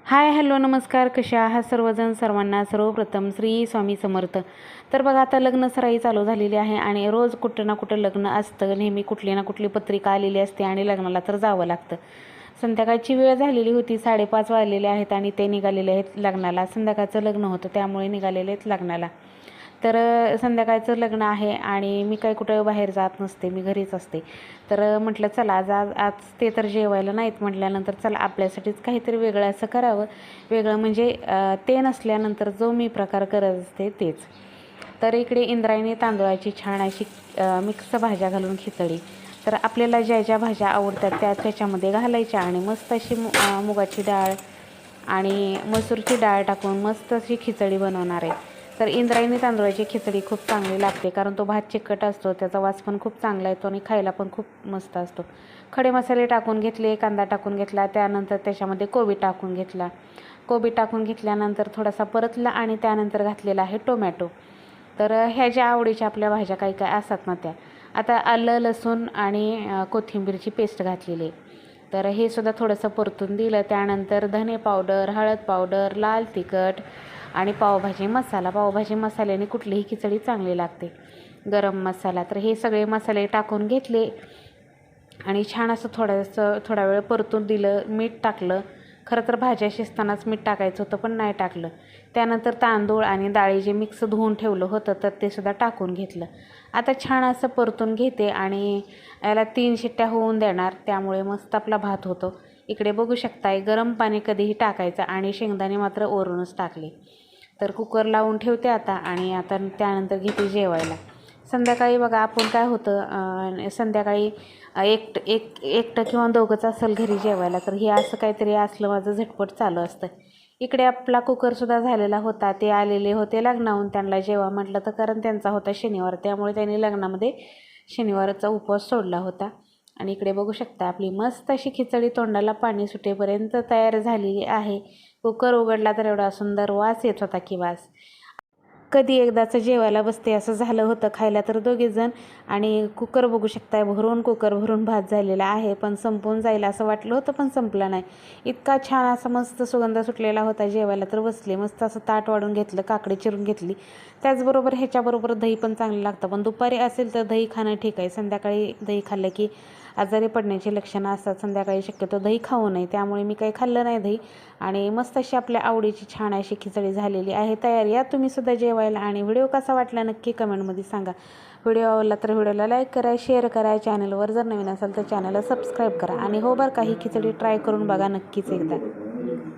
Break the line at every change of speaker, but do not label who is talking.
Hi hello नमस्कार, कशा आहात सर्वजण. सर्वांना सर्वप्रथम श्री स्वामी समर्थ. तर बघा, आता लग्नसराई चालू झालेली आहे आणि रोज कुठं ना कुठं लग्न असतं. नेहमी कुठली ना कुठली पत्रिका आलेली असते आणि लग्नाला तर जावं लागतं. संध्याकाळची वेळ झालेली होती, 5:30 वाजलेले आहेत आणि ते निघालेले आहेत लग्नाला. संध्याकाळचं लग्न होतं त्यामुळे निघालेले आहेत लग्नाला. तर संध्याकाळचं लग्न आहे आणि मी काही कुठं बाहेर जात नसते, मी घरीच असते. तर म्हटलं चला आज आज आज ते तर जेवायला नाहीत म्हटल्यानंतर चला आपल्यासाठीच काहीतरी वेगळं असं करावं. वेगळं म्हणजे ते नसल्यानंतर जो मी प्रकार करत असते तेच. तर इकडे इंद्रायणी तांदूळाची छान अशी मिक्स भाज्या घालून खिचडी. तर आपल्याला ज्या ज्या भाज्या आवडतात त्या त्याच्यामध्ये घालायच्या आणि मस्त अशी मुगाची डाळ आणि मसूरची डाळ टाकून मस्त अशी खिचडी बनवणार आहे. तर इंद्रायणी तांदूळाची खिचडी खूप चांगली लागते, कारण तो भात चिकट असतो, त्याचा वास पण खूप चांगला येतो आणि खायला पण खूप मस्त असतो. खडे मसाले टाकून घेतले, कांदा टाकून घेतला, त्यानंतर त्याच्यामध्ये कोबी टाकून घेतला. कोबी टाकून घेतल्यानंतर थोडासा परतला आणि त्यानंतर घातलेला आहे टोमॅटो. तर ह्या ज्या आवडीच्या आपल्या भाज्या काही काय असतात ना त्या. आता आलं लसूण आणि कोथिंबीरची पेस्ट घातलेली आहे. तर हे सुद्धा थोडंसं परतून दिलं. त्यानंतर धने पावडर, हळद पावडर, लाल तिखट आणि पावभाजी मसाला. पावभाजी मसाल्याने कुठलीही खिचडी चांगली लागते. गरम मसाला. तर हे सगळे मसाले टाकून घेतले आणि छान असं थोडा वेळ परतून दिलं. मीठ टाकलं. खरं तर भाज्या शिजतानाच मीठ टाकायचं होतं पण नाही टाकलं. त्यानंतर तांदूळ आणि डाळी जे मिक्स धुवून ठेवलं होतं तर ते सुद्धा टाकून घेतलं. आता छान असं परतून घेते आणि याला 3 शिट्ट्या होऊन देणार, त्यामुळे मस्त आपला भात होतो. इकडे बघू शकताय, गरम पाणी कधीही टाकायचं आणि शेंगदाणे मात्र वरूनच टाकले. तर कुकर लावून ठेवते आता आणि आता त्यानंतर घेते जेवायला. संध्याकाळी बघा आपण काय होतं, संध्याकाळी एकटं किंवा दोघंच असेल घरी जेवायला, तर हे असं काहीतरी असलं माझं झटपट चालू असतं. इकडे आपला कुकरसुद्धा झालेला होता. ते आलेले होते लग्नाहून, त्यांना जेवा म्हटलं तर, कारण त्यांचा होता शनिवार, त्यामुळे त्यांनी लग्नामध्ये शनिवारचा उपवास सोडला होता. आणि इकडे बघू शकता आपली मस्त अशी खिचडी तोंडाला पाणी सुटेपर्यंत तयार झालेली आहे. कुकर उघडला तर एवढा सुंदर वास येत होता की वास. कधी एकदाचं जेवायला बसते असं झालं होतं. खायला तर दोघेजण आणि कुकर बघू शकताय, कुकर भरून भात झालेला आहे. पण संपून जाईल असं वाटलं होतं पण संपला नाही. इतका छान असा मस्त सुगंध सुटलेला होता. जेवायला तर बसले, मस्त असं ताट वाढून घेतलं, काकडी चिरून घेतली. त्याचबरोबर ह्याच्याबरोबर दही पण चांगलं लागतं, पण दुपारी असेल तर दही खाणं ठीक आहे. संध्याकाळी दही खाल्लं की आजारी पडण्याची लक्षणं असतात. संध्याकाळी शक्यतो दही खाऊ नये, त्यामुळे मी काही खाल्लं नाही दही. आणि मस्त अशी आपल्या आवडीची छान अशी खिचडी झालेली आहे तयार. या तुम्ही सुद्धा जेवायला. आणि व्हिडिओ कसा वाटला नक्की कमेंटमध्ये सांगा. व्हिडिओ आवडला तर व्हिडिओला लाईक करा, शेअर करा. चॅनलवर जर नवीन असाल तर चॅनलला सबस्क्राईब करा. आणि हो बरं, काही खिचडी ट्राय करून बघा नक्कीच एकदा.